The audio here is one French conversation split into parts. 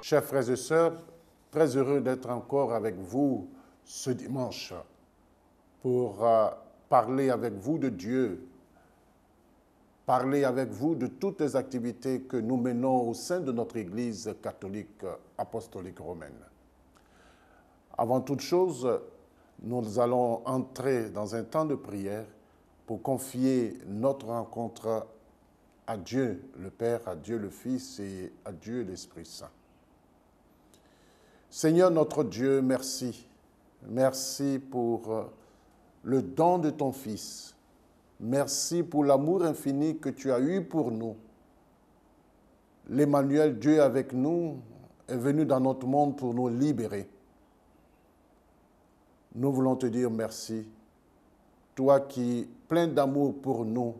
Chers frères et sœurs, très heureux d'être encore avec vous ce dimanche pour parler avec vous de Dieu, parler avec vous de toutes les activités que nous menons au sein de notre Église catholique apostolique romaine. Avant toute chose, nous allons entrer dans un temps de prière pour confier notre rencontre à Dieu le Père, à Dieu le Fils et à Dieu l'Esprit Saint. Seigneur notre Dieu, merci. Merci pour le don de ton Fils. Merci pour l'amour infini que tu as eu pour nous. L'Emmanuel, Dieu avec nous, est venu dans notre monde pour nous libérer. Nous voulons te dire merci. Toi qui, plein d'amour pour nous,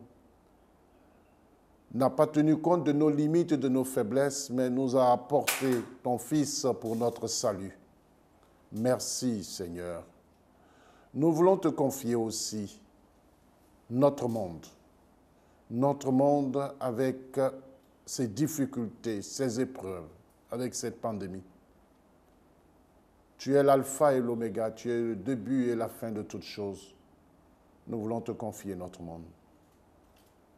n'a pas tenu compte de nos limites et de nos faiblesses, mais nous a apporté ton Fils pour notre salut. Merci, Seigneur. Nous voulons te confier aussi notre monde avec ses difficultés, ses épreuves, avec cette pandémie. Tu es l'alpha et l'oméga, tu es le début et la fin de toutes choses. Nous voulons te confier notre monde.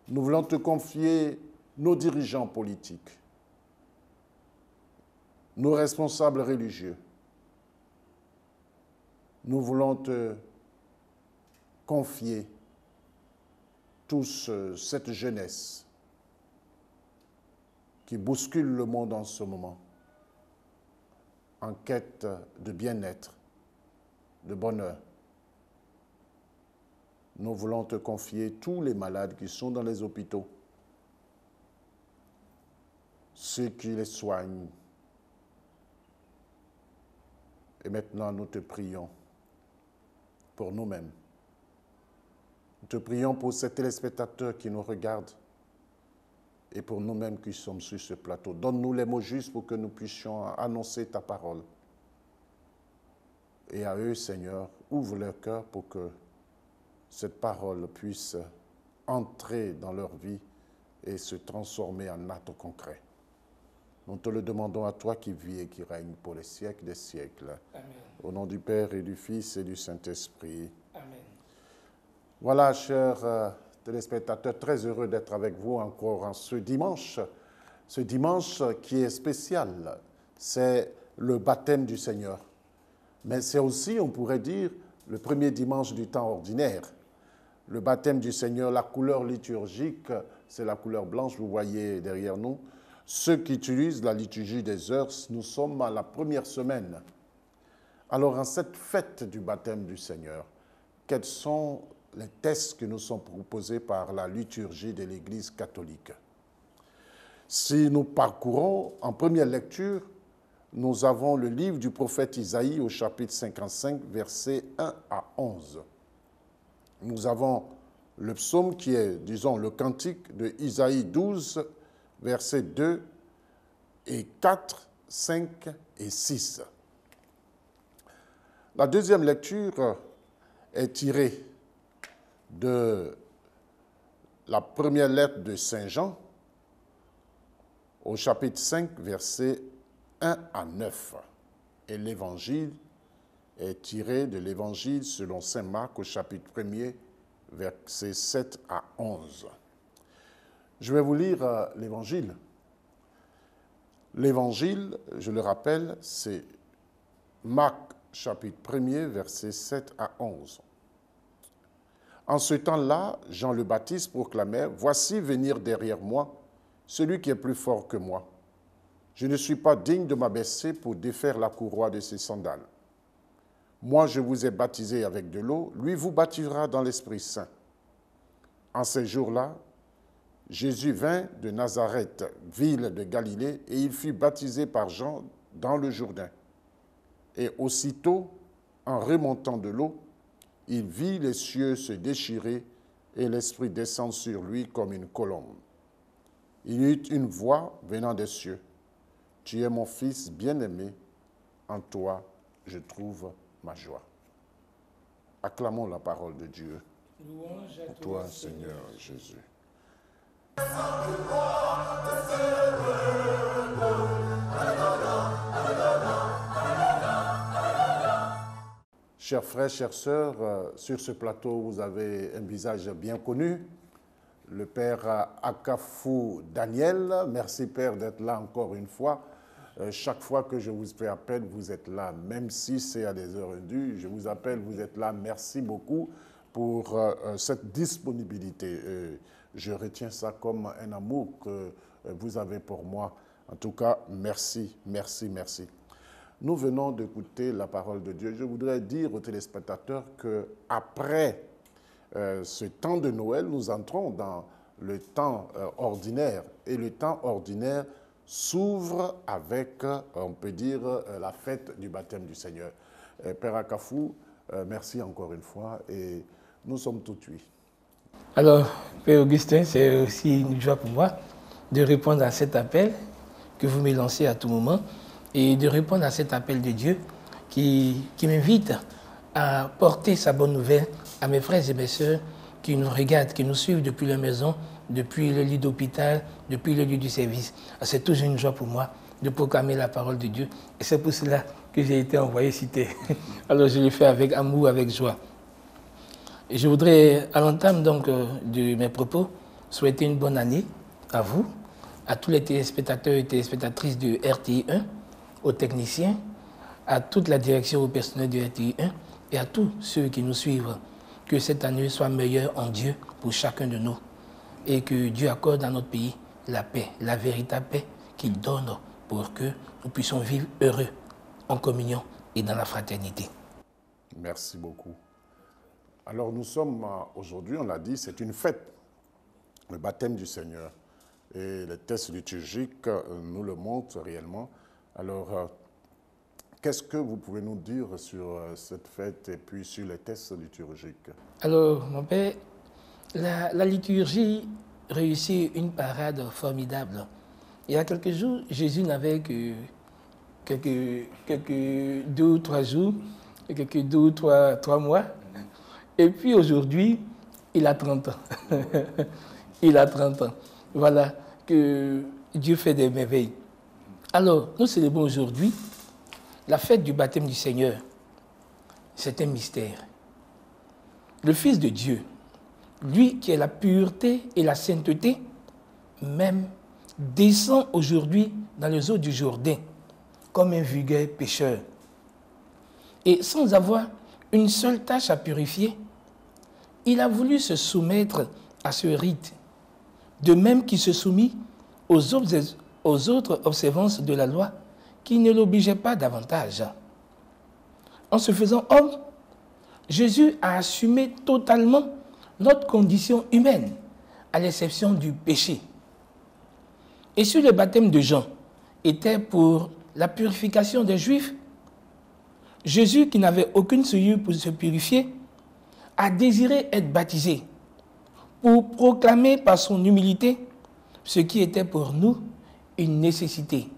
Nous voulons te confier nos dirigeants politiques, nos responsables religieux. Nous voulons te confier tous cette jeunesse qui bouscule le monde en ce moment, en quête de bien-être, de bonheur. Nous voulons te confier tous les malades qui sont dans les hôpitaux, ceux qui les soignent. Et maintenant, nous te prions pour nous-mêmes. Nous te prions pour ces téléspectateurs qui nous regardent et pour nous-mêmes qui sommes sur ce plateau. Donne-nous les mots justes pour que nous puissions annoncer ta parole. Et à eux, Seigneur, ouvre leur cœur pour que cette parole puisse entrer dans leur vie et se transformer en acte concret. Nous te le demandons à toi qui vis et qui règne pour les siècles des siècles. Amen. Au nom du Père et du Fils et du Saint-Esprit. Amen. Voilà, chers téléspectateurs, très heureux d'être avec vous encore en ce dimanche qui est spécial. C'est le baptême du Seigneur. Mais c'est aussi, on pourrait dire, le premier dimanche du temps ordinaire. Le baptême du Seigneur, la couleur liturgique, c'est la couleur blanche, vous voyez derrière nous. Ceux qui utilisent la liturgie des heures, nous sommes à la première semaine. Alors, en cette fête du baptême du Seigneur, quels sont les textes qui nous sont proposés par la liturgie de l'Église catholique? Si nous parcourons en première lecture, nous avons le livre du prophète Isaïe au chapitre 55, versets 1 à 11. Nous avons le psaume qui est, disons, le cantique de Isaïe 12, versets 2 et 4, 5 et 6. La deuxième lecture est tirée de la première lettre de Saint Jean au chapitre 5, versets 1 à 9. Et l'évangile est tiré de l'évangile selon saint Marc au chapitre 1er, versets 7 à 11. Je vais vous lire l'évangile. L'évangile, je le rappelle, c'est Marc chapitre 1er, versets 7 à 11. En ce temps-là, Jean le Baptiste proclamait « Voici venir derrière moi celui qui est plus fort que moi. Je ne suis pas digne de m'abaisser pour défaire la courroie de ses sandales. Moi, je vous ai baptisé avec de l'eau, lui vous baptisera dans l'Esprit Saint. » En ces jours-là, Jésus vint de Nazareth, ville de Galilée, et il fut baptisé par Jean dans le Jourdain. Et aussitôt, en remontant de l'eau, il vit les cieux se déchirer et l'Esprit descendre sur lui comme une colombe. Il eut une voix venant des cieux. « Tu es mon Fils bien-aimé, en toi je trouve ma joie. » Acclamons la parole de Dieu. Louange à Toi, Seigneur Jésus. Alléluia. Chers frères, chères sœurs, sur ce plateau, vous avez un visage bien connu. Le Père Akafou Daniel. Merci Père d'être là encore une fois. Chaque fois que je vous fais appel, vous êtes là. Même si c'est à des heures indues, je vous appelle, vous êtes là. Merci beaucoup pour cette disponibilité. Je retiens ça comme un amour que vous avez pour moi. En tout cas, merci, merci, merci. Nous venons d'écouter la parole de Dieu. Je voudrais dire aux téléspectateurs qu'après ce temps de Noël, nous entrons dans le temps ordinaire. Et le temps ordinaire s'ouvre avec, on peut dire, la fête du baptême du Seigneur. Père Akafou, merci encore une fois et nous sommes tout oui. Alors, Père Augustin, c'est aussi une joie pour moi de répondre à cet appel que vous me lancez à tout moment et de répondre à cet appel de Dieu qui m'invite à porter sa bonne nouvelle à mes frères et mes sœurs qui nous regardent, qui nous suivent depuis la maison, depuis le lit d'hôpital, depuis le lieu du service. C'est toujours une joie pour moi de proclamer la parole de Dieu. Et c'est pour cela que j'ai été envoyé citer. Alors je le fais avec amour, avec joie. Et je voudrais, à l'entame donc de mes propos, souhaiter une bonne année à vous, à tous les téléspectateurs et téléspectatrices de RTI 1, aux techniciens, à toute la direction, au personnel de RTI 1 et à tous ceux qui nous suivent. Que cette année soit meilleure en Dieu pour chacun de nous et que Dieu accorde à notre pays la paix, la véritable paix qu'il donne pour que nous puissions vivre heureux en communion et dans la fraternité. Merci beaucoup. Alors nous sommes aujourd'hui, on l'a dit, c'est une fête, le baptême du Seigneur. Et les textes liturgiques nous le montrent réellement. Alors, qu'est-ce que vous pouvez nous dire sur cette fête et puis sur les textes liturgiques? Alors, mon Père, la liturgie réussit une parade formidable. Il y a quelques jours, Jésus n'avait que quelques 2 ou 3 jours, quelques 2 ou 3 mois. Et puis aujourd'hui, il a 30 ans. Il a 30 ans. Voilà que Dieu fait des merveilles. Alors, nous célébrons aujourd'hui la fête du baptême du Seigneur. C'est un mystère. Le Fils de Dieu, lui qui est la pureté et la sainteté, même descend aujourd'hui dans les eaux du Jourdain comme un vulgaire pécheur. Et sans avoir une seule tâche à purifier, il a voulu se soumettre à ce rite, de même qu'il se soumit aux autres observances de la loi qui ne l'obligeaient pas davantage. En se faisant homme, Jésus a assumé totalement notre condition humaine, à l'exception du péché. Et sur le baptême de Jean était pour la purification des Juifs, Jésus, qui n'avait aucune souillure pour se purifier, a désiré être baptisé pour proclamer par son humilité ce qui était pour nous une nécessité,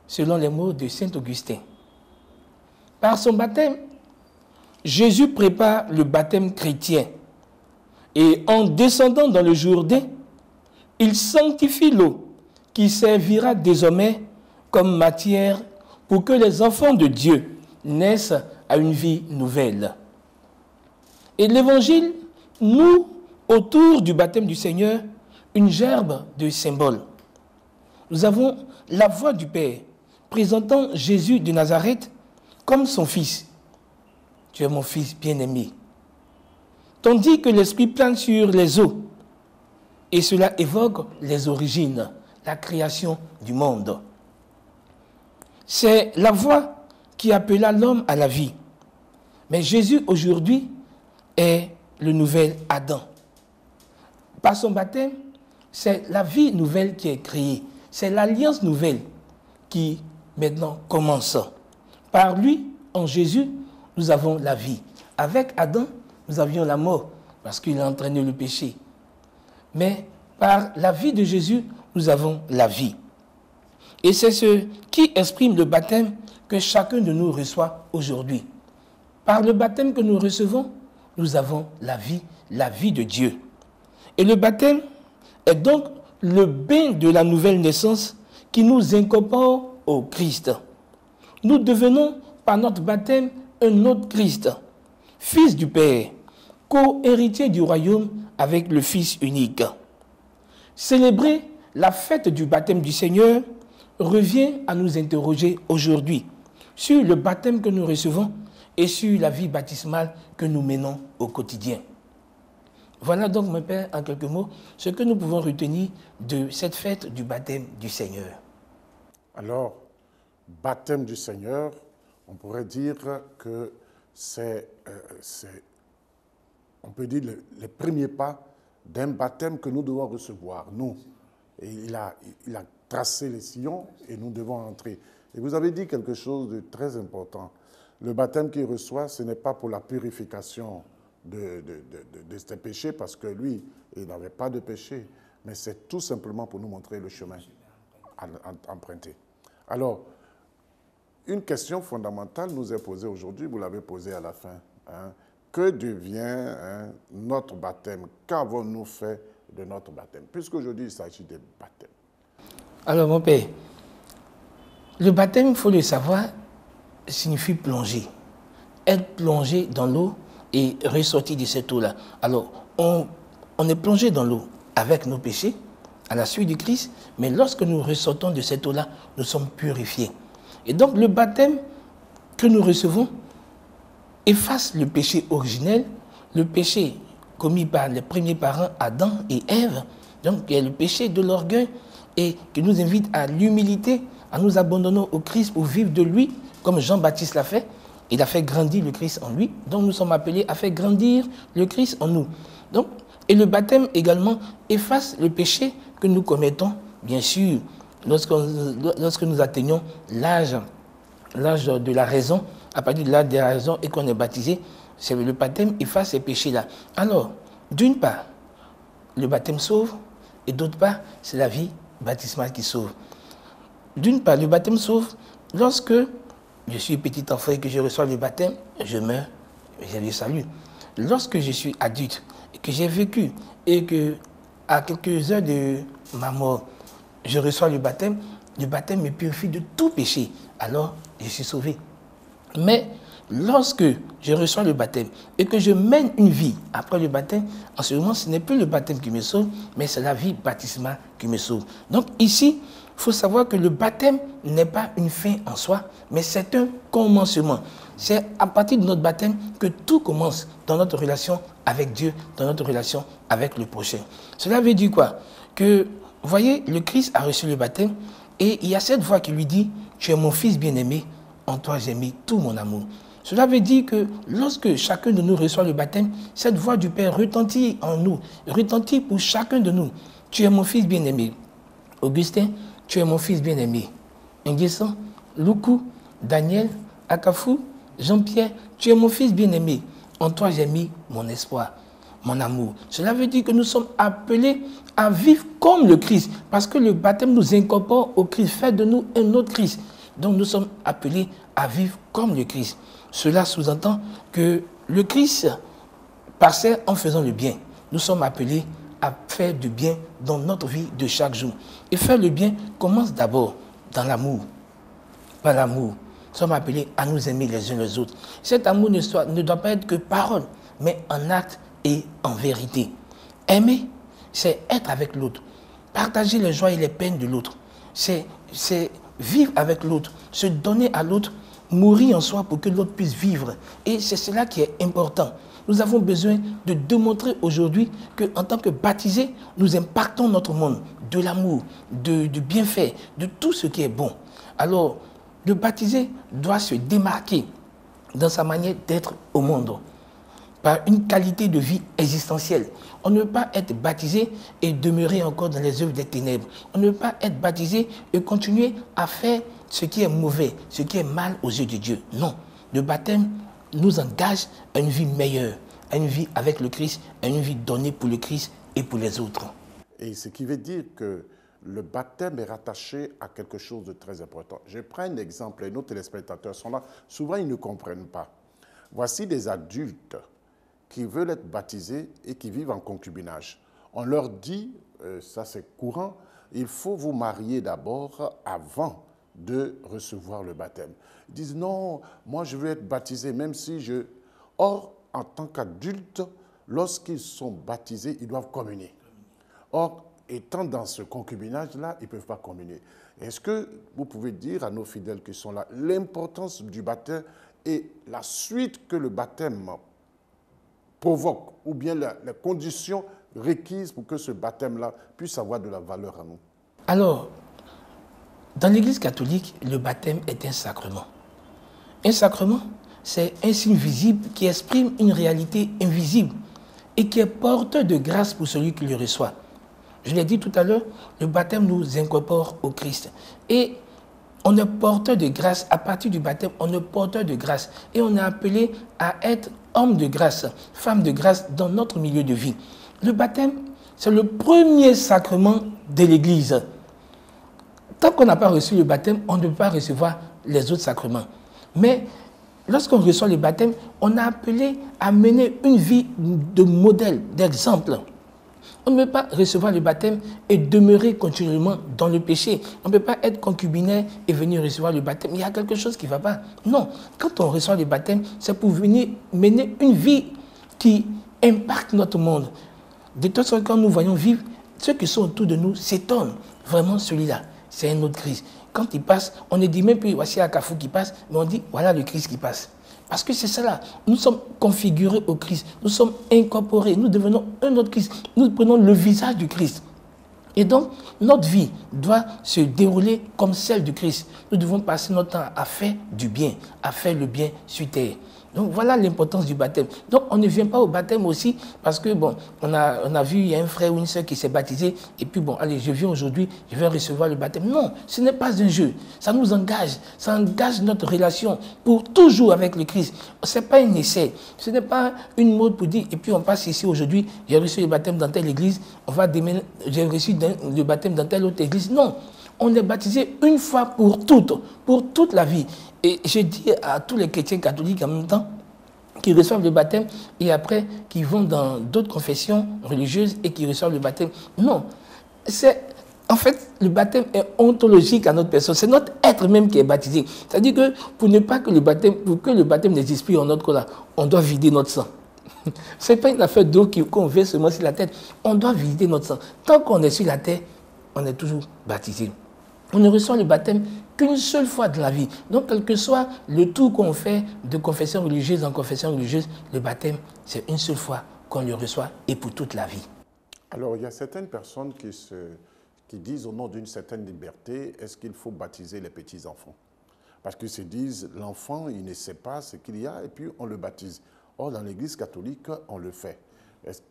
selon les mots de saint Augustin. Par son baptême, Jésus prépare le baptême chrétien et en descendant dans le Jourdain, il sanctifie l'eau qui servira désormais comme matière pour que les enfants de Dieu naissent à une vie nouvelle. Et l'Évangile noue autour du baptême du Seigneur une gerbe de symboles. Nous avons la voix du Père présentant Jésus de Nazareth comme son fils. Tu es mon fils bien-aimé. Tandis que l'Esprit plane sur les eaux. Et cela évoque les origines, la création du monde. C'est la voix qui appela l'homme à la vie. Mais Jésus aujourd'hui est le nouvel Adam. Par son baptême, c'est la vie nouvelle qui est créée. C'est l'alliance nouvelle qui maintenant commence. Par lui, en Jésus, nous avons la vie. Avec Adam, nous avions la mort parce qu'il a entraîné le péché. Mais par la vie de Jésus, nous avons la vie. Et c'est ce qui exprime le baptême que chacun de nous reçoit aujourd'hui. Par le baptême que nous recevons, nous avons la vie de Dieu. Et le baptême est donc le bain de la nouvelle naissance qui nous incorpore au Christ. Nous devenons, par notre baptême, un autre Christ, Fils du Père, co-héritier du royaume avec le Fils unique. Célébrer la fête du baptême du Seigneur revient à nous interroger aujourd'hui sur le baptême que nous recevons et sur la vie baptismale que nous menons au quotidien. Voilà donc, mon Père, en quelques mots, ce que nous pouvons retenir de cette fête du baptême du Seigneur. Alors, baptême du Seigneur, on pourrait dire que c'est, on peut dire, les premiers pas d'un baptême que nous devons recevoir, nous. Et il a tracé les sillons et nous devons entrer. Et vous avez dit quelque chose de très important. Le baptême qu'il reçoit, ce n'est pas pour la purification de ses péchés, parce que lui, il n'avait pas de péché, mais c'est tout simplement pour nous montrer le chemin à emprunter. Alors, une question fondamentale nous est posée aujourd'hui, vous l'avez posée à la fin. Hein. Que devient notre baptême? Qu'avons-nous fait de notre baptême? Puisqu'aujourd'hui, il s'agit de baptême. Alors, mon Père, le baptême, il faut le savoir, signifie plonger. Être plongé dans l'eau et ressortir de cette eau-là. Alors, on est plongé dans l'eau avec nos péchés, à la suite du Christ, mais lorsque nous ressortons de cette eau-là, nous sommes purifiés. Et donc, le baptême que nous recevons efface le péché originel, le péché commis par les premiers parents, Adam et Ève, donc il y a le péché de l'orgueil, et qui nous invite à l'humilité, à nous abandonner au Christ pour vivre de lui, comme Jean-Baptiste l'a fait. Il a fait grandir le Christ en lui, donc nous sommes appelés à faire grandir le Christ en nous. Donc, et le baptême également efface le péché que nous commettons, bien sûr, lorsque nous atteignons l'âge de la raison, à partir de l'âge de la raison et qu'on est baptisé, c'est le baptême efface ces péchés-là. Alors, d'une part, le baptême sauve, et d'autre part, c'est la vie baptismale qui sauve. D'une part, le baptême sauve. Lorsque je suis petit enfant et que je reçois le baptême, je meurs, j'ai le salut. Lorsque je suis adulte, et que j'ai vécu, et que à quelques heures de ma mort, je reçois le baptême me purifie de tout péché. Alors, je suis sauvé. Mais lorsque je reçois le baptême et que je mène une vie après le baptême, en ce moment, ce n'est plus le baptême qui me sauve, mais c'est la vie baptismale qui me sauve. Donc ici, il faut savoir que le baptême n'est pas une fin en soi, mais c'est un commencement. C'est à partir de notre baptême que tout commence dans notre relation avec Dieu, dans notre relation avec le prochain. Cela veut dire quoi? Que, vous voyez, le Christ a reçu le baptême et il y a cette voix qui lui dit « Tu es mon fils bien-aimé, en toi j'ai mis tout mon amour ». Cela veut dire que lorsque chacun de nous reçoit le baptême, cette voix du Père retentit en nous, retentit pour chacun de nous. « Tu es mon fils bien-aimé. » Augustin, tu es mon fils bien-aimé. Nguessan, Loukou, Daniel, Akafou, Jean-Pierre, tu es mon fils bien-aimé. En toi, j'ai mis mon espoir, mon amour. Cela veut dire que nous sommes appelés à vivre comme le Christ, parce que le baptême nous incorpore au Christ, fait de nous un autre Christ. Donc nous sommes appelés à vivre comme le Christ. Cela sous-entend que le Christ passait en faisant le bien. Nous sommes appelés à faire du bien dans notre vie de chaque jour. Et faire le bien commence d'abord dans par l'amour. Nous sommes appelés à nous aimer les uns les autres. Cet amour ne doit pas être que parole, mais en acte et en vérité. Aimer, c'est être avec l'autre. Partager les joies et les peines de l'autre. C'est vivre avec l'autre, se donner à l'autre, mourir en soi pour que l'autre puisse vivre. Et c'est cela qui est important. Nous avons besoin de démontrer aujourd'hui qu'en tant que baptisés, nous impactons notre monde de l'amour, du bienfait, de tout ce qui est bon. Alors, le baptisé doit se démarquer dans sa manière d'être au monde, par une qualité de vie existentielle. On ne peut pas être baptisé et demeurer encore dans les œuvres des ténèbres. On ne peut pas être baptisé et continuer à faire ce qui est mauvais, ce qui est mal aux yeux de Dieu. Non, le baptême nous engage à une vie meilleure, à une vie avec le Christ, à une vie donnée pour le Christ et pour les autres. Et ce qui veut dire que le baptême est rattaché à quelque chose de très important. Je prends un exemple, et nos téléspectateurs sont là, souvent ils ne comprennent pas. Voici des adultes qui veulent être baptisés et qui vivent en concubinage. On leur dit, ça c'est courant, il faut vous marier d'abord avant de recevoir le baptême. Ils disent non, moi je veux être baptisé même si je... Or, en tant qu'adultes, lorsqu'ils sont baptisés, ils doivent communier. Or, étant dans ce concubinage-là, ils ne peuvent pas communier. Est-ce que vous pouvez dire à nos fidèles qui sont là l'importance du baptême et la suite que le baptême provoque, ou bien les conditions requises pour que ce baptême-là puisse avoir de la valeur à nous? Alors, dans l'Église catholique, le baptême est un sacrement. Un sacrement, c'est un signe visible qui exprime une réalité invisible et qui est porteur de grâce pour celui qui le reçoit. Je l'ai dit tout à l'heure, le baptême nous incorpore au Christ. Et on est porteur de grâce. À partir du baptême, on est porteur de grâce. Et on est appelé à être homme de grâce, femme de grâce dans notre milieu de vie. Le baptême, c'est le premier sacrement de l'Église. Tant qu'on n'a pas reçu le baptême, on ne peut pas recevoir les autres sacrements. Mais lorsqu'on reçoit le baptême, on est appelé à mener une vie de modèle, d'exemple. On ne peut pas recevoir le baptême et demeurer continuellement dans le péché. On ne peut pas être concubinaire et venir recevoir le baptême. Il y a quelque chose qui ne va pas. Non, quand on reçoit le baptême, c'est pour venir mener une vie qui impacte notre monde. De toute façon, quand nous voyons vivre, ceux qui sont autour de nous s'étonnent. Vraiment, celui-là, c'est un autre Christ. Quand il passe, on ne dit même plus, voici un Carrefour qui passe, mais on dit, voilà le Christ qui passe. Parce que c'est cela. Nous sommes configurés au Christ. Nous sommes incorporés. Nous devenons un autre Christ. Nous prenons le visage du Christ. Et donc, notre vie doit se dérouler comme celle du Christ. Nous devons passer notre temps à faire du bien, à faire le bien sur terre. Donc, voilà l'importance du baptême. Donc, on ne vient pas au baptême aussi parce que, bon, on a vu, il y a un frère ou une soeur qui s'est baptisé et puis, bon, allez, je viens aujourd'hui, je vais recevoir le baptême. Non, ce n'est pas un jeu. Ça nous engage. Ça engage notre relation pour toujours avec le Christ. Ce n'est pas un essai. Ce n'est pas une mode pour dire, et puis on passe ici aujourd'hui, j'ai reçu le baptême dans telle église, on va déménager, j'ai reçu le baptême dans telle autre église. Non, on est baptisé une fois pour toute la vie. Et je dis à tous les chrétiens catholiques en même temps, qui reçoivent le baptême et après qui vont dans d'autres confessions religieuses et qui reçoivent le baptême. Non, en fait, le baptême est ontologique à notre personne. C'est notre être même qui est baptisé. C'est-à-dire que pour que le baptême n'existe plus en notre corps, on doit vider notre sang. Ce n'est pas une affaire d'eau qu'on verse seulement sur la tête. On doit vider notre sang. Tant qu'on est sur la terre, on est toujours baptisé. On ne reçoit le baptême qu'une seule fois de la vie. Donc, quel que soit le tour qu'on fait de confession religieuse en confession religieuse, le baptême, c'est une seule fois qu'on le reçoit et pour toute la vie. Alors, il y a certaines personnes qui disent au nom d'une certaine liberté, est-ce qu'il faut baptiser les petits-enfants? Parce qu'ils se disent, l'enfant, il ne sait pas ce qu'il y a et puis on le baptise. Or, dans l'Église catholique, on le fait.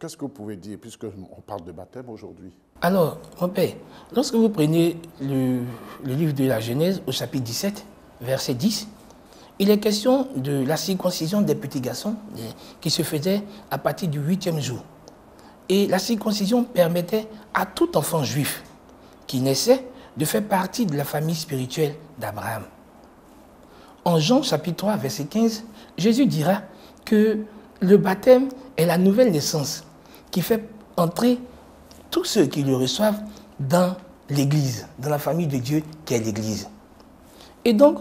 Qu'est-ce que vous pouvez dire, puisqu'on parle de baptême aujourd'hui? Alors, mon père, lorsque vous prenez le livre de la Genèse au chapitre 17, verset 10, il est question de la circoncision des petits garçons qui se faisait à partir du 8e jour. Et la circoncision permettait à tout enfant juif qui naissait de faire partie de la famille spirituelle d'Abraham. En Jean chapitre 3, verset 15, Jésus dira que le baptême est la nouvelle naissance qui fait entrer tous ceux qui le reçoivent dans l'Église, dans la famille de Dieu qui est l'Église. Et donc,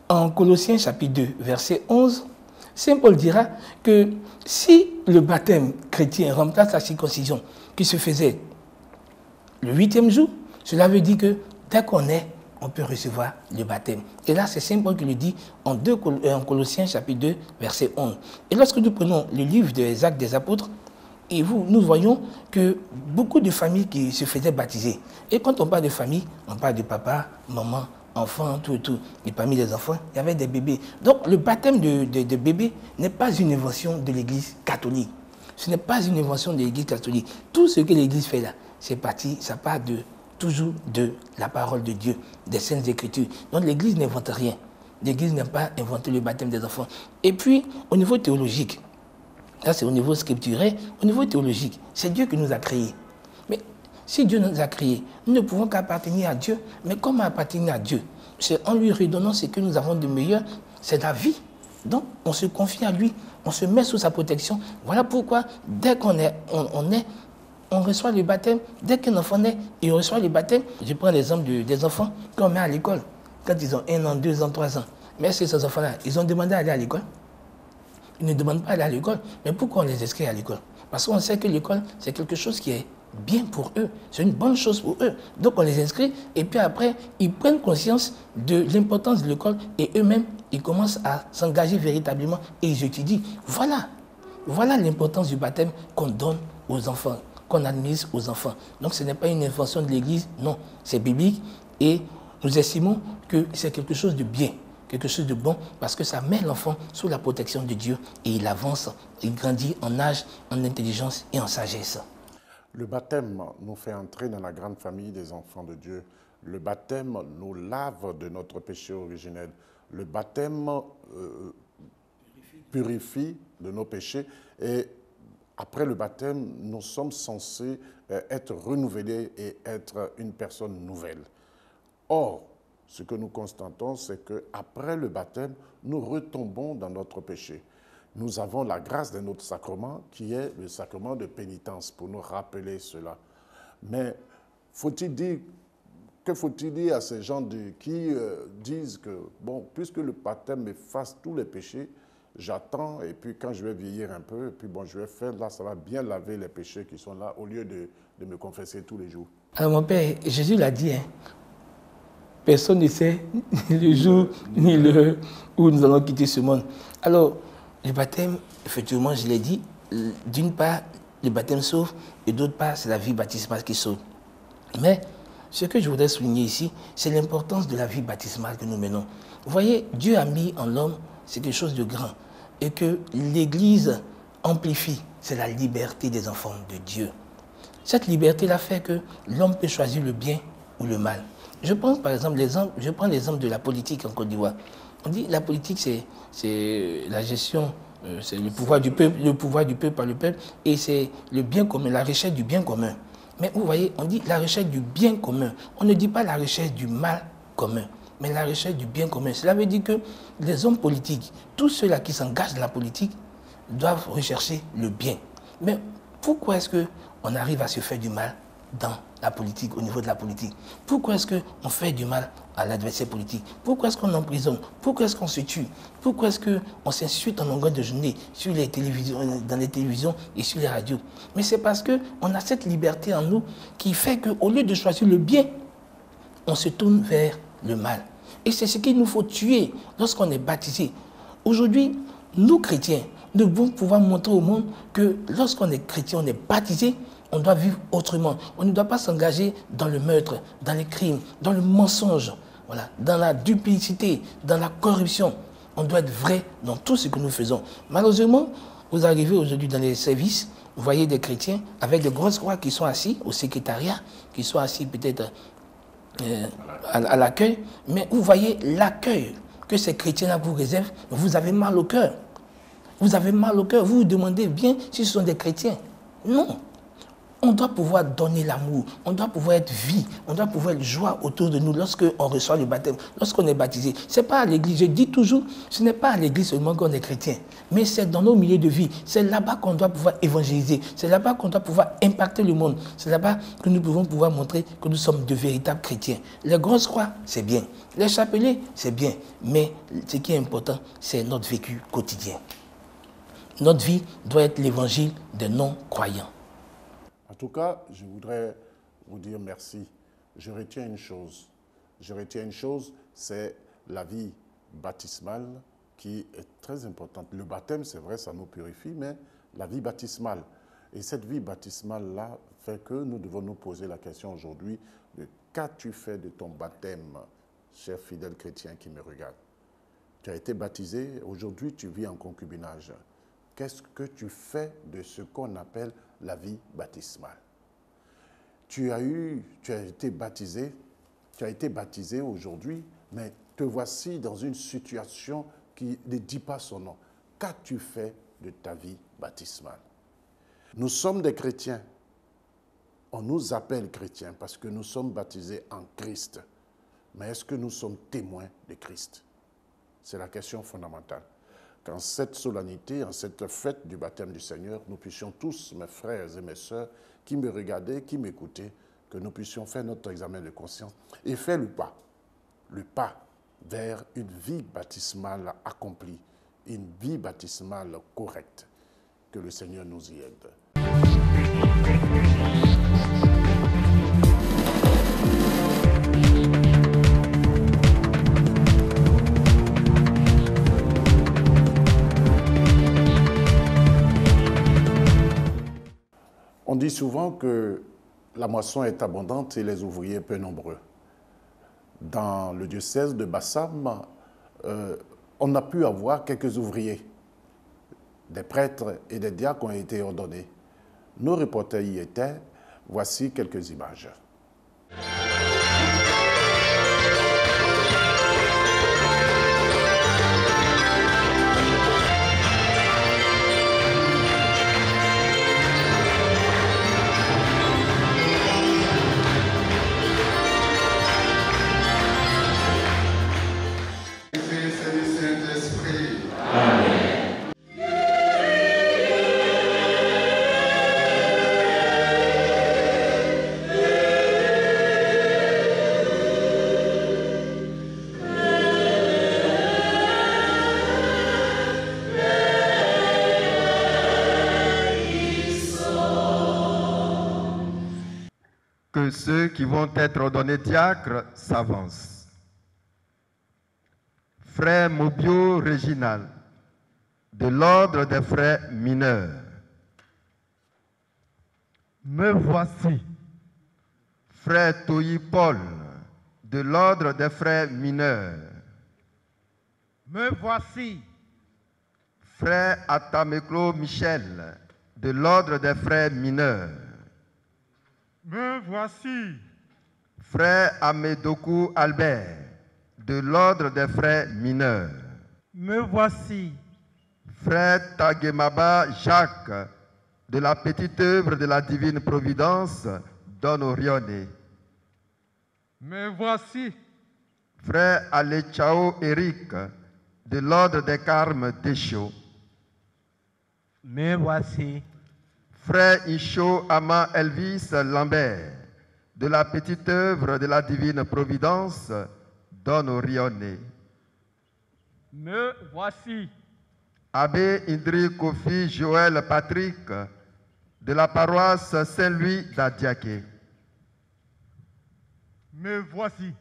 en Colossiens chapitre 2, verset 11, Saint Paul dira que si le baptême chrétien remplace la circoncision qui se faisait le 8e jour, cela veut dire que dès qu'on est, on peut recevoir le baptême. Et là, c'est Saint Paul qui le dit en Colossiens chapitre 2, verset 11. Et lorsque nous prenons le livre des Actes des Apôtres, et nous voyons que beaucoup de familles qui se faisaient baptiser. Et quand on parle de famille, on parle de papa, maman, enfants, tout et tout. Et parmi les enfants, il y avait des bébés. Donc le baptême de bébé n'est pas une invention de l'Église catholique. Ce n'est pas une invention de l'Église catholique. Tout ce que l'Église fait là, c'est parti, ça part toujours de la parole de Dieu, des Saintes Écritures. Donc l'Église n'invente rien. L'Église n'a pas inventé le baptême des enfants. Et puis, au niveau théologique, là, c'est au niveau scripturaire. Au niveau théologique, c'est Dieu qui nous a créés. Mais si Dieu nous a créés, nous ne pouvons qu'appartenir à Dieu. Mais comment appartenir à Dieu? C'est en lui redonnant ce que nous avons de meilleur, c'est la vie. Donc, on se confie à lui, on se met sous sa protection. Voilà pourquoi, dès qu'on est, on reçoit le baptême. Dès qu'un enfant naît, il reçoit le baptême. Je prends l'exemple des enfants qu'on met à l'école. quand ils ont 1 an, 2 ans, 3 ans. Mais ces enfants-là, ils ont demandé à aller à l'école. Ils ne demandent pas à aller à l'école. Mais pourquoi on les inscrit à l'école? Parce qu'on sait que l'école, c'est quelque chose qui est bien pour eux. C'est une bonne chose pour eux. Donc on les inscrit et puis après, ils prennent conscience de l'importance de l'école et eux-mêmes, ils commencent à s'engager véritablement et ils étudient. Voilà l'importance du baptême qu'on donne aux enfants, qu'on administre aux enfants. Donc ce n'est pas une invention de l'Église, non, c'est biblique et nous estimons que c'est quelque chose de bien, quelque chose de bon, parce que ça met l'enfant sous la protection de Dieu et il avance, il grandit en âge, en intelligence et en sagesse. Le baptême nous fait entrer dans la grande famille des enfants de Dieu. Le baptême nous lave de notre péché originel. Le baptême purifie de nos péchés et après le baptême, nous sommes censés être renouvelés et être une personne nouvelle. Or, ce que nous constatons, c'est qu'après le baptême, nous retombons dans notre péché. Nous avons la grâce d'un autre sacrement qui est le sacrement de pénitence pour nous rappeler cela. Mais que faut-il dire à ces gens qui disent que, bon, puisque le baptême efface tous les péchés, j'attends et puis quand je vais vieillir un peu, et puis bon, je vais faire, là, ça va bien laver les péchés qui sont là au lieu de me confesser tous les jours. Alors mon Père, Jésus l'a dit, hein, personne ne sait le jour ni l'heure où nous allons quitter ce monde. Alors, le baptême, effectivement, je l'ai dit, d'une part, le baptême sauve, et d'autre part, c'est la vie baptismale qui sauve. Mais ce que je voudrais souligner ici, c'est l'importance de la vie baptismale que nous menons. Vous voyez, Dieu a mis en l'homme, c'est quelque chose de grand, et que l'Église amplifie, c'est la liberté des enfants de Dieu. Cette liberté-là fait que l'homme peut choisir le bien ou le mal. Je prends par exemple je prends l'exemple de la politique en Côte d'Ivoire. On dit la politique, c'est la gestion, c'est le pouvoir du peuple par le peuple, et c'est le bien commun, la recherche du bien commun. Mais vous voyez, on dit la recherche du bien commun. On ne dit pas la recherche du mal commun, mais la recherche du bien commun. Cela veut dire que les hommes politiques, tous ceux-là qui s'engagent dans la politique, doivent rechercher le bien. Mais pourquoi est-ce qu'on arrive à se faire du mal dans la politique, au niveau de la politique? Pourquoi est-ce qu'on fait du mal à l'adversaire politique? Pourquoi est-ce qu'on emprisonne? Pourquoi est-ce qu'on se tue? Pourquoi est-ce qu'on s'insulte en longueur de journée sur les télévisions, dans les télévisions et sur les radios? Mais c'est parce qu'on a cette liberté en nous qui fait qu'au lieu de choisir le bien, on se tourne vers le mal. Et c'est ce qu'il nous faut tuer lorsqu'on est baptisé. Aujourd'hui, nous chrétiens, nous devons pouvoir montrer au monde que lorsqu'on est chrétien, on est baptisé, on doit vivre autrement. On ne doit pas s'engager dans le meurtre, dans les crimes, dans le mensonge, voilà, dans la duplicité, dans la corruption. On doit être vrai dans tout ce que nous faisons. Malheureusement, vous arrivez aujourd'hui dans les services, vous voyez des chrétiens avec des grosses croix qui sont assis au secrétariat, qui sont assis peut-être à l'accueil, mais vous voyez l'accueil que ces chrétiens-là vous réservent, vous avez mal au cœur. Vous avez mal au cœur, vous vous demandez bien si ce sont des chrétiens. Non. On doit pouvoir donner l'amour, on doit pouvoir être vie, on doit pouvoir être joie autour de nous lorsqu'on reçoit le baptême, lorsqu'on est baptisé. Ce n'est pas à l'église, je dis toujours, ce n'est pas à l'église seulement qu'on est chrétien, mais c'est dans nos milieux de vie. C'est là-bas qu'on doit pouvoir évangéliser, c'est là-bas qu'on doit pouvoir impacter le monde, c'est là-bas que nous pouvons pouvoir montrer que nous sommes de véritables chrétiens. Les grosses croix, c'est bien, les chapelets, c'est bien, mais ce qui est important, c'est notre vécu quotidien. Notre vie doit être l'évangile des non-croyants. En tout cas, je voudrais vous dire merci. Je retiens une chose, c'est la vie baptismale qui est très importante. Le baptême, c'est vrai, ça nous purifie, mais la vie baptismale. Et cette vie baptismale-là fait que nous devons nous poser la question aujourd'hui de qu'as-tu fait de ton baptême, cher fidèle chrétien qui me regarde? Tu as été baptisé, aujourd'hui tu vis en concubinage. Qu'est-ce que tu fais de ce qu'on appelle la vie baptismale? Tu as été baptisé aujourd'hui, mais te voici dans une situation qui ne dit pas son nom. Qu'as-tu fait de ta vie baptismale? Nous sommes des chrétiens. On nous appelle chrétiens parce que nous sommes baptisés en Christ. Mais est-ce que nous sommes témoins de Christ? C'est la question fondamentale. Qu'en cette solennité, en cette fête du baptême du Seigneur, nous puissions tous, mes frères et mes sœurs, qui me regardaient, qui m'écoutaient, que nous puissions faire notre examen de conscience et faire le pas vers une vie baptismale accomplie, une vie baptismale correcte. Que le Seigneur nous y aide. On dit souvent que la moisson est abondante et les ouvriers peu nombreux. Dans le diocèse de Bassam, on a pu avoir quelques ouvriers. Des prêtres et des diacres ont été ordonnés. Nos reporters y étaient. Voici quelques images. Que ceux qui vont être ordonnés diacres s'avancent. Frère Mobio Réginal, de l'ordre des frères mineurs. Me voici. Frère Toyi Paul, de l'ordre des frères mineurs. Me voici. Frère Atameklo Michel, de l'ordre des frères mineurs. Me voici. Frère Amedoku Albert, de l'ordre des frères mineurs. Me voici. Frère Tagemaba Jacques, de la petite œuvre de la divine providence, Don Orione. Me voici. Frère Alechao Eric, de l'ordre des Carmes d'Echo. Me voici. Frère Isho Ama Elvis Lambert, de la petite œuvre de la divine providence, Don Orione. Me voici. Abbé Indri Kofi Joël Patrick, de la paroisse Saint-Louis d'Adiaké. Me voici.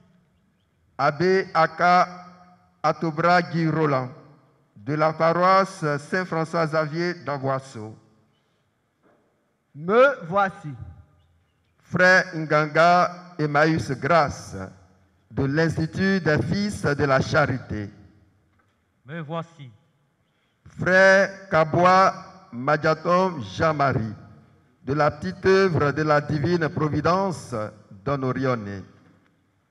Abbé Aka Atobra Guy Roland, de la paroisse Saint-François-Xavier d'Avoisseau. Me voici. Frère Nganga Emmaüs Grace, de l'Institut des Fils de la Charité. Me voici. Frère Kaboua Madjatom Jean-Marie, de la petite œuvre de la divine providence, Don Orione.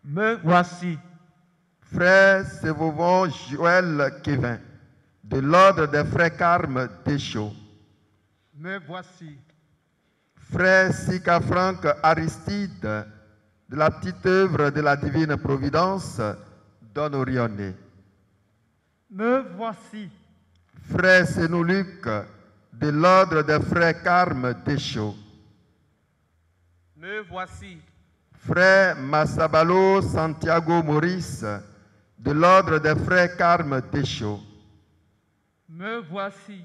Me voici. Frère Sévovon Joël Kevin, de l'ordre des frères Carmes d'Echo. Me voici. Frère Sika Franck Aristide, de la petite œuvre de la divine providence, Don Orione. Me voici. Frère Sénoluc, de l'ordre des frères Carmes d'Echo. Me voici. Frère Massabalo Santiago Maurice, de l'ordre des frères Carmes d'Echo. Me voici.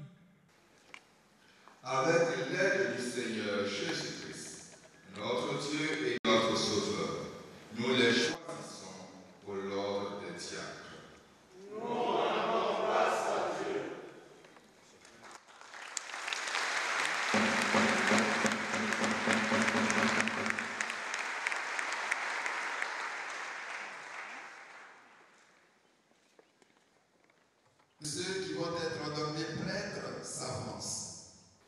Avec l'aide du Seigneur Jésus-Christ, notre Dieu et notre Sauveur, nous les choisissons pour l'ordre des diacres. Nous rendons grâce à Dieu. Ceux qui vont être ordonnés prêtres s'avancent.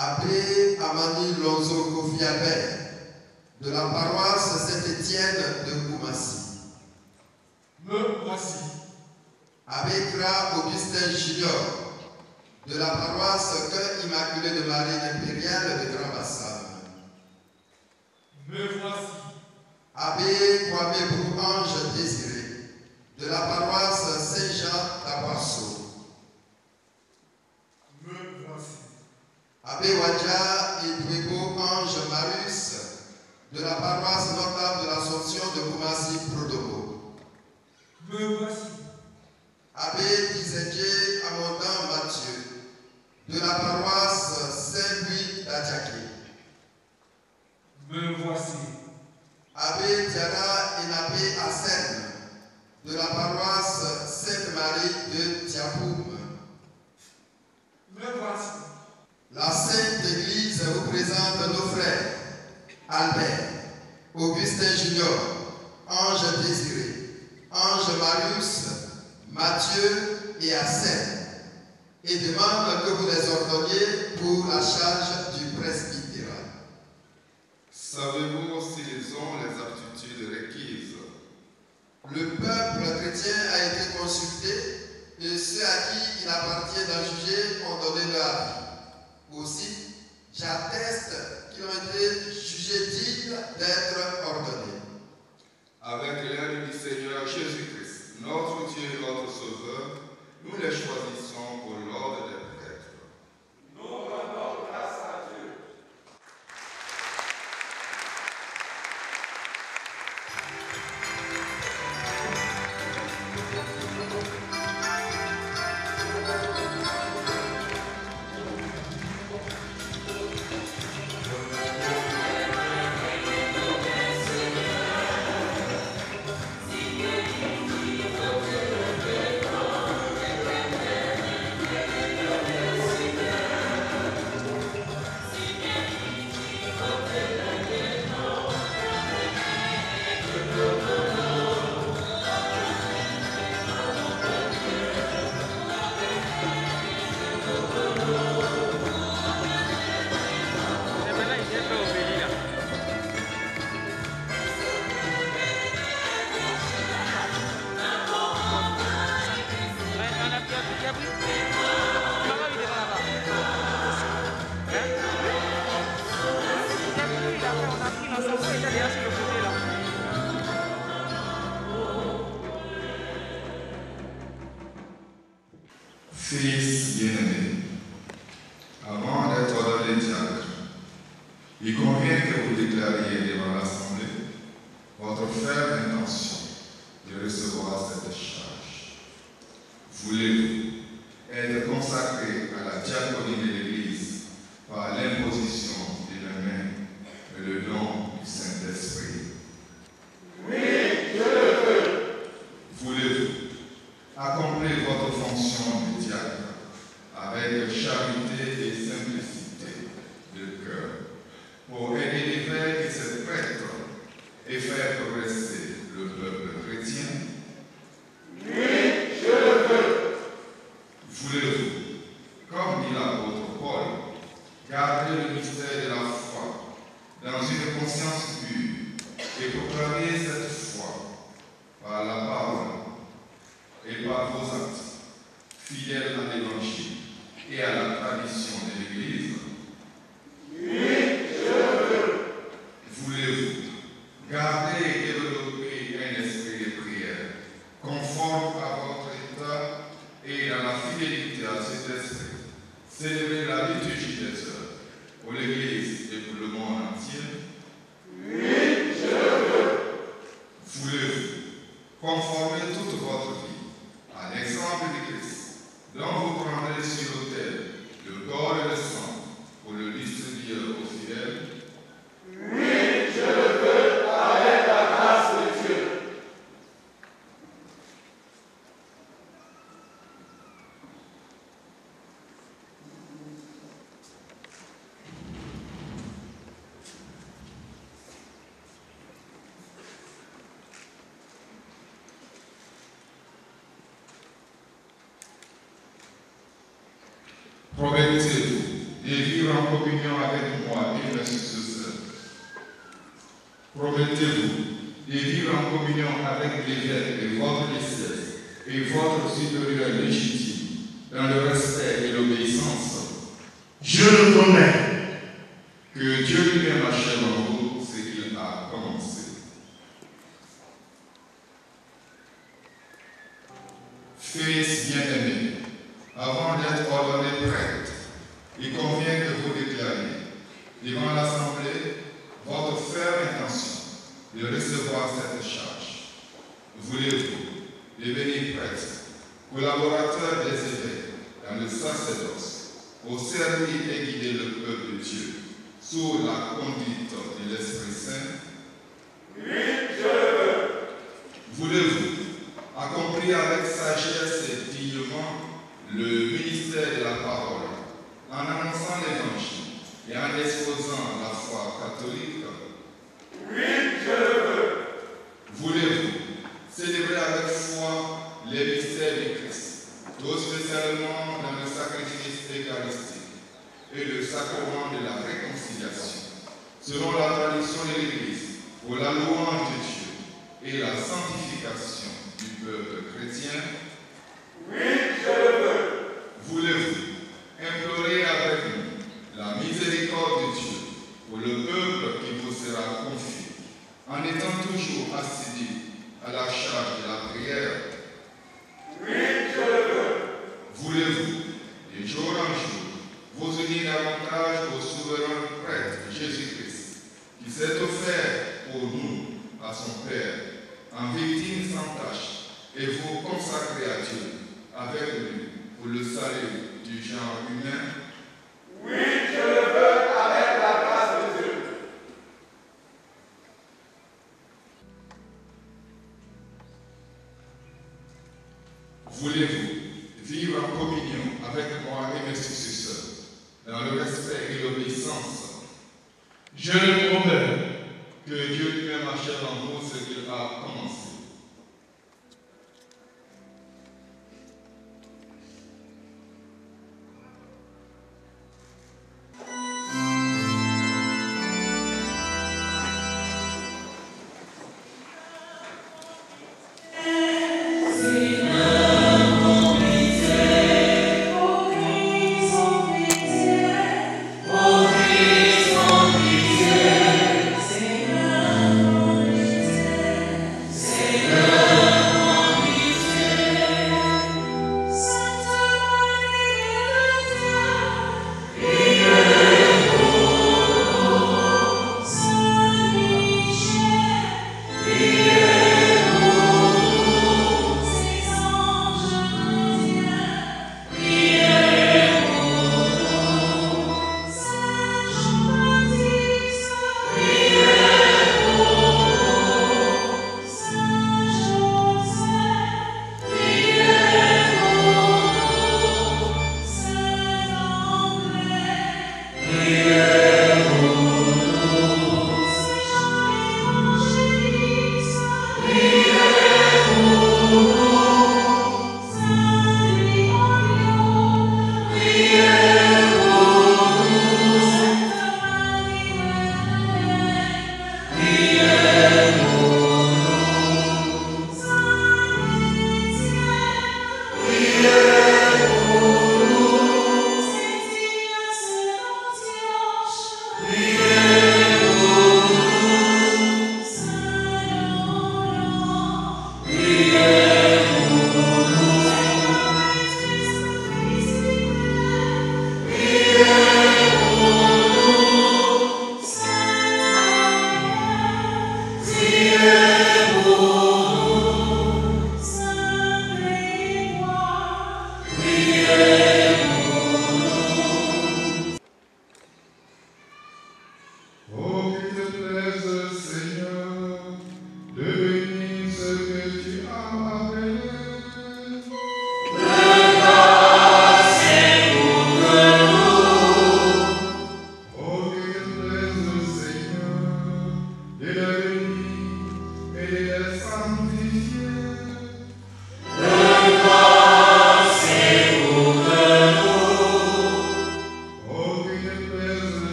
Abbé Amani Lonzo Kofi Albert, de la paroisse Saint-Étienne de Koumassi. Me voici. Abbé Kra Augustin Junior, de la paroisse Cœur Immaculé de Marie impériale de Grand Bassam. Me voici. Abbé Kwame Bou-Ange Désiré, de la paroisse Saint-Jean d'Aboisseau. Me voici. Abbé Wadja et Dwebo Ange Marius, de la paroisse notable de l'Assomption de Koumassi Prodobo. Me voici. de la paroisse Saint-Louis d'Adiaké. Me voici. Abbé Diana Enapé Hassen, de la paroisse Sainte-Marie de Diapoum. Me voici. La Sainte Église vous présente nos frères Albert, Augustin Junior, Ange Désiré, Ange Marius, Mathieu et Hassen, et demande que vous les ordonniez pour la charge du presbytérat. Savez-vous s'ils ont les aptitudes requises? Le peuple chrétien a été consulté et ceux à qui il appartient d'en juger ont donné leur avis. Aussi, j'atteste qu'ils ont été jugés dignes d'être ordonnés. Avec l'aide du Seigneur Jésus-Christ, notre Dieu et notre Sauveur, nous les choisissons pour l'ordre des prêtres. Nous rendons grâce à Dieu. Fils bien-aimés, avant d'être ordonné diacre, il convient que vous déclariez devant l'Assemblée votre ferme intention de recevoir cette charge. Voulez-vous être consacré à la diaconie de l'Église par l'imposition d'une main et le don du Saint-Esprit? Oui, je le veux. Voulez-vous accomplir votre fonction de diacre avec charité et simplicité de cœur pour aider l'évêque et ses prêtres et faire progresser le peuple chrétien? Oui, je le veux. Voulez-vous, comme dit l'apôtre Paul, garder le mystère de la foi dans une conscience pure et proclamer cette foi par la parole et par vos actes, fidèles à l'Évangile et à la tradition de l'Église? Oui, je le veux. Voulez-vous garder et développer un esprit de prière conforme à votre état et dans la fidélité à cet esprit, célébrer la liturgie des heures pour l'Église et pour le monde entier? Oui, je le veux. Voulez-vous conformer toute votre vie à l'exemple de Christ, dont vous prendrez sur l'autel le corps et le sang pour le distribuer aux fidèles? Oui, je le veux avec la grâce de Dieu. Promettez-vous de vivre en communion avec moi et mes successeurs. Promettez-vous de vivre en communion avec l'évêque et votre diocèse et votre supérieur légitime dans le respect et l'obéissance. Je le promets. Que Dieu lui-même achève en vous ce qu'il a commencé. Fils bien-aimés, avant d'être ordonné prêtre, il convient que vous déclariez devant l'Assemblée votre ferme intention de recevoir cette charge. Voulez-vous devenir prêtre, collaborateur des évêques dans le sacerdoce pour servir et guider le peuple de Dieu sous la conduite de l'Esprit Saint? Oui, je veux. Voulez-vous accomplir avec sagesse et dignement le ministère de la parole en annonçant l'Évangile et en exposant la foi catholique? Oui, je veux. Voulez-vous célébrer avec foi les mystères du Christ, tout spécialement dans le sacrifice eucharistique et le sacrement de la réconciliation, selon la tradition de l'Église, pour la louange de Dieu et la sanctification du peuple chrétien? Oui, je veux. Voulez-vous implorer avec nous la miséricorde de Dieu pour le peuple qui vous sera confié, en étant toujours assidu à la charge de la prière? Oui, je veux. Voulez-vous, de jour en jour, vous unir davantage au souverain prêtre Jésus-Christ, qui s'est offert pour nous à son Père, en victime sans tache, et vous consacrer à Dieu avec lui pour le salut du genre humain? Oui, je le veux avec la grâce de Dieu. Voulez-vous vivre en communion avec moi et mes successeurs, dans le respect et l'obéissance? Je le promets. Que Dieu lui-même achève en vous ce qu'il a commencé. Say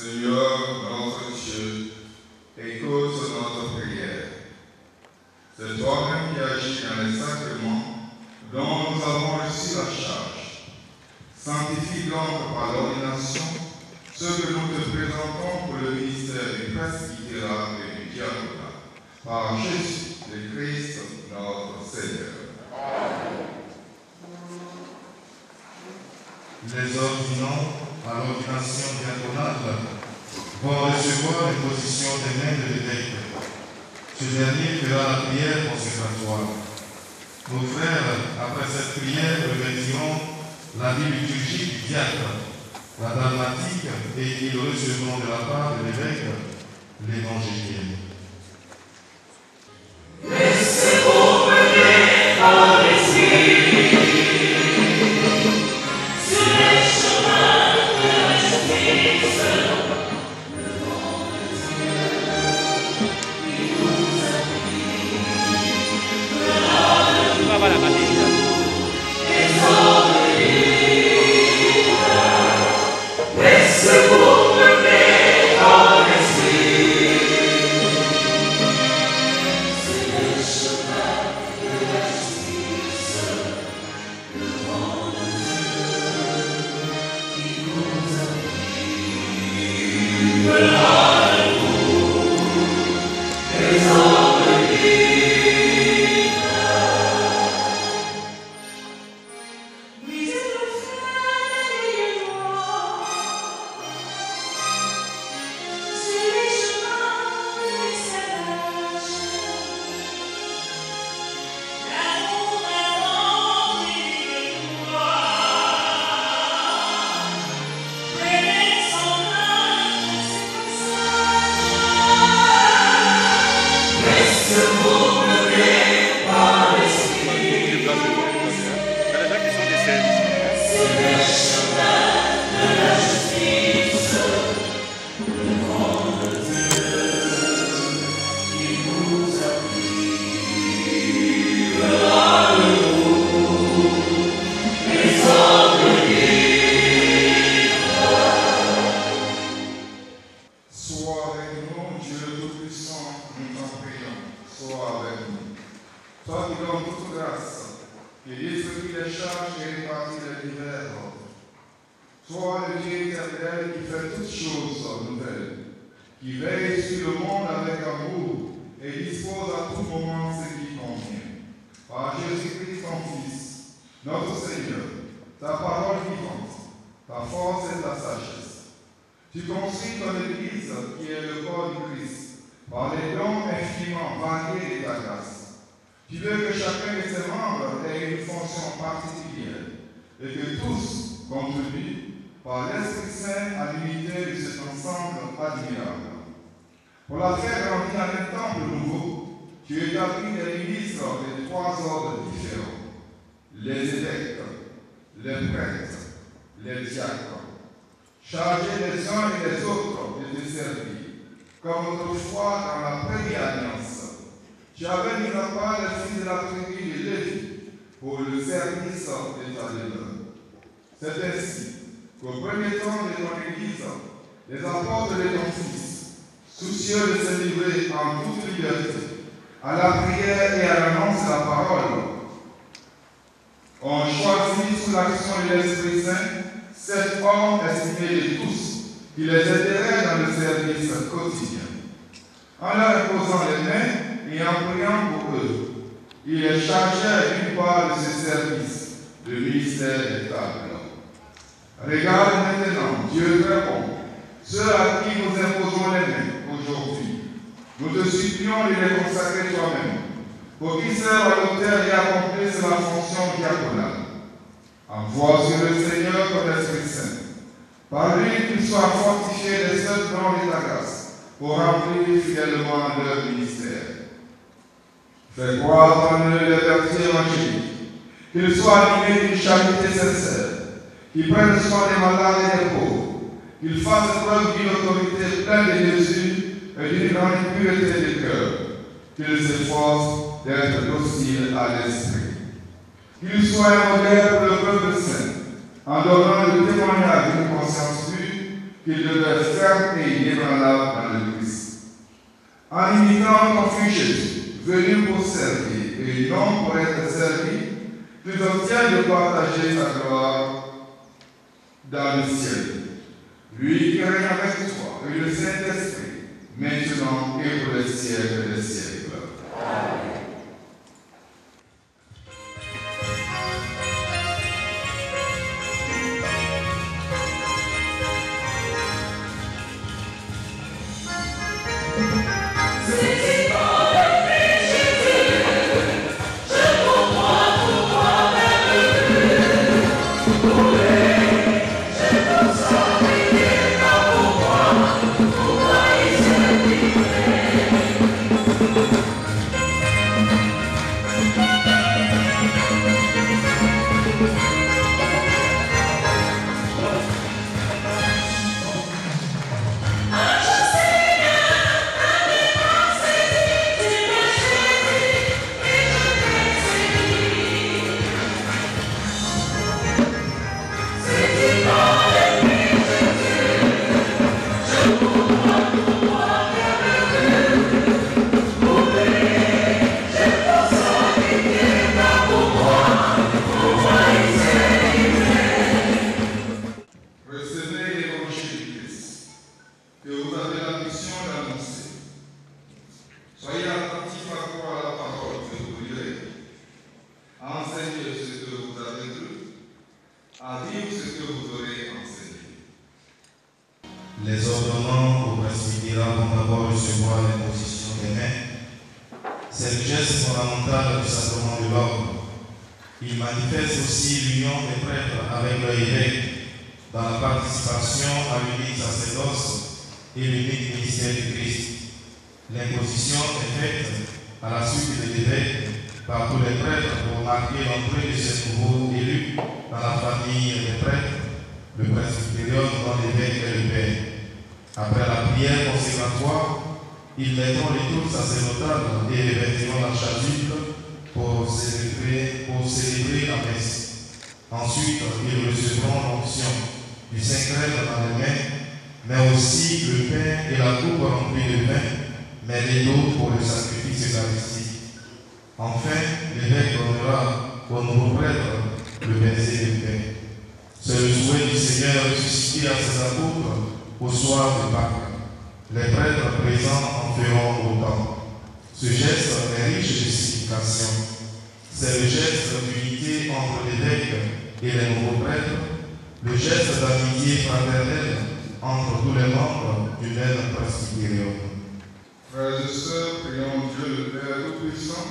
Seigneur, notre Dieu, écoute notre prière. C'est toi-même qui agis dans les sacrements dont nous avons reçu la charge. Sanctifie donc par l'ordination ceux que nous te présentons pour le ministère du presbytérat et du diaconat. Par Jésus le Christ, notre Seigneur. Les ordinants à l'ordination diaconale vont recevoir les positions des mains de l'évêque. Ce dernier fera la prière consécratoire. Nos frères, après cette prière, revêtiront la vie liturgique du diacre, la dramatique, et ils recevront de la part de l'évêque l'évangile. Laissez-vous mener par l'esprit sur les chemins de la justice, le vent de Dieu qui nous habille, fera de nous des hommes libres. Laissez-vous mener par l'esprit. Pour la faire grandir dans un temple nouveau, tu établis des ministres de 3 ordres différents: les évêques, les prêtres, les diacres, chargés les uns et les autres de te servir, comme autrefois dans la première alliance. Tu avais mis à part les fils de la tribu de Lévi pour le service de ta demeure. C'est ainsi qu'au premier temps de ton Église, les apôtres de ton Fils, soucieux de se livrer en toute liberté à la prière et à l'annonce de la parole, ont choisi sous l'action de l'Esprit Saint 7 hommes estimés de tous qui les aideraient dans le service quotidien. En leur imposant les mains et en priant pour eux, ils les chargèrent d'une part de ce service, le ministère des tables. Regarde maintenant, Dieu très bon, ceux à qui nous imposons les mains aujourd'hui. Nous te supplions de les consacrer toi-même, pour qu'ils servent à l'autel et accomplissent la fonction diaconale. Envoie sur le Seigneur ton Esprit Saint. Par lui, qu'ils soient fortifiés des seuls dons de ta grâce, pour remplir fidèlement leur ministère. Fais croire en eux les vertus évangéliques, qu'ils soient animés d'une charité sincère, qu'ils prennent soin des malades et des pauvres, qu'ils fassent preuve d'une autorité pleine de mesure et d'une grande pureté de cœur, qu'ils s'efforcent d'être dociles à l'esprit. Qu'ils soient un modèle pour le peuple saint, en donnant le témoignage d'une conscience pure qu'ils devaient ferme et inébranlable dans le Christ. En imitant ton fils Jésus, venu pour servir et non pour être servi, tu obtiens de partager sa gloire dans le ciel. Lui qui règne avec toi et le Saint-Esprit, maintenant et pour les siècles des siècles. Amen. Les ordonnants au presbytérat vont d'abord recevoir l'imposition des mains. C'est le geste fondamental du sacrement de l'ordre. Il manifeste aussi l'union des prêtres avec leur évêque dans la participation à l'unique sacerdoce et l'unique ministère du Christ. L'imposition est faite à la suite de l'évêque par tous les prêtres pour marquer l'entrée de ces nouveaux élus dans la famille des prêtres, le presbytérium dont l'évêque est le père. Après la prière consécratoire, ils mettront les tours sacerdotales et revêtiront la chasuble pour célébrer la messe. Ensuite, ils recevront l'onction du Saint-Crème dans les mains, mais aussi le pain et la coupe remplie de vin, mais les d'eau pour le sacrifice eucharistique. Enfin, l'évêque donnera au nouveau prêtre le baiser du pain. C'est le souhait du Seigneur ressuscité à ses apôtres au soir de Pâques. Les prêtres présents en feront autant. Ce geste est riche de signification. C'est le geste d'unité entre l'évêque et les nouveaux prêtres, le geste d'amitié fraternelle entre tous les membres du même presbytérium. Frères et sœurs, prions Dieu le Père Tout-Puissant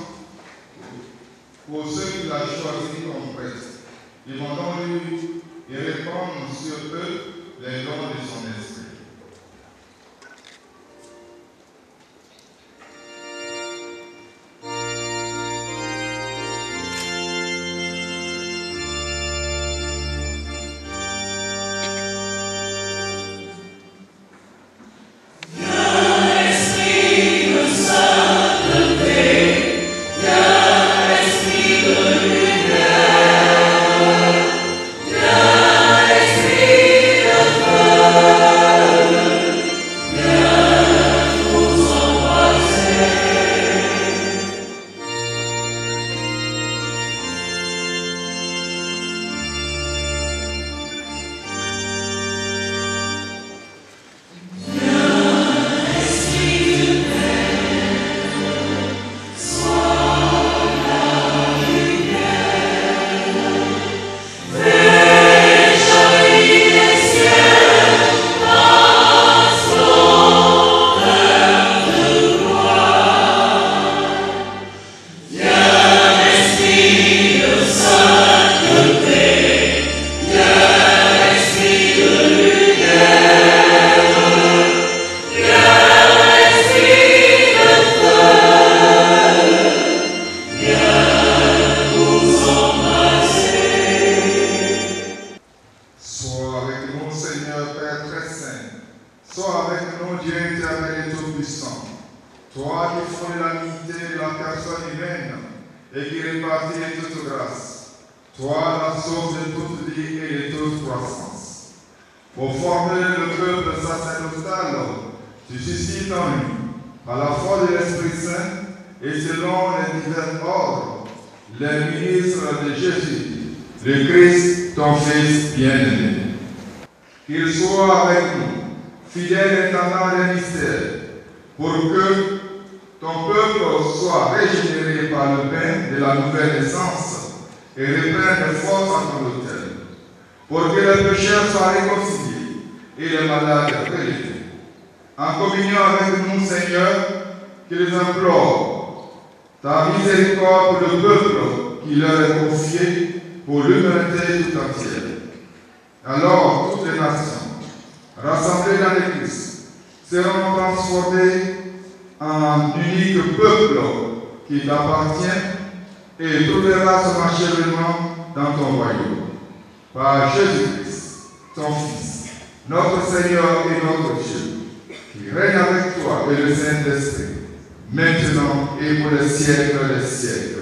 pour ceux qu'il a choisis comme prêtres. Demandons-lui et répandre sur eux les dons de son esprit. Pour former le peuple sacerdotal Tu suscites en lui, par la foi de l'Esprit Saint et selon les divers ordres, les ministres de Jésus, le Christ, ton Fils bien-aimé. Qu'il soit avec nous, fidèle étendant les mystères, pour que ton peuple soit régénéré par le bain de la nouvelle naissance et reprenne force en ton autel, pour que les pécheurs soient réconciliés et les malades relevés. En communion avec nous, Seigneur, qu'ils implorent ta miséricorde pour le peuple qui leur est confié pour l'humanité tout entière. Alors, toutes les nations, rassemblées dans le Christ, seront transformées en unique peuple qui t'appartient et trouvera son achèvement dans ton royaume. Par Jésus-Christ, ton Fils, notre Seigneur et notre Dieu, qui règne avec toi et le Saint-Esprit, maintenant et pour les siècles des siècles.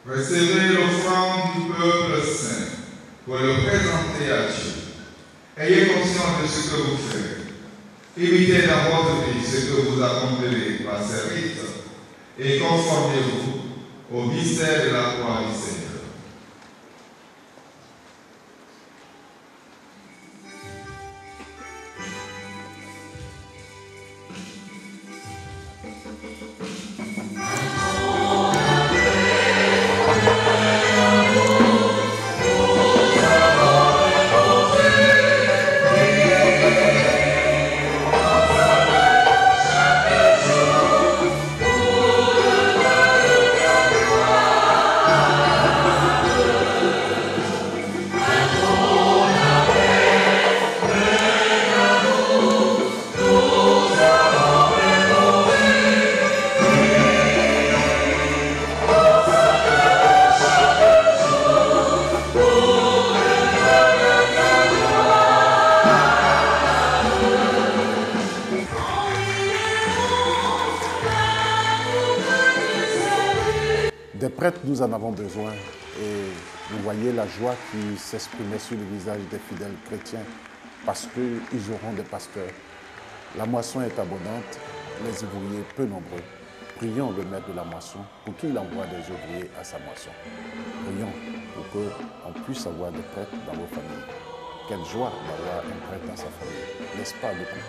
Recevez l'offrande du peuple saint pour le présenter à Dieu. Ayez conscience de ce que vous faites. Imitez dans votre vie ce que vous accomplirez par ces rites et conformez-vous au mystère de la croix du Seigneur. Des prêtres, nous en avons besoin et vous voyez la joie qui s'exprimait sur le visage des fidèles chrétiens parce qu'ils auront des pasteurs. La moisson est abondante, les ouvriers peu nombreux. Prions le maître de la moisson pour qu'il envoie des ouvriers à sa moisson. Prions pour qu'on puisse avoir des prêtres dans vos familles. Quelle joie d'avoir un prêtre dans sa famille, n'est-ce pas, beaucoup?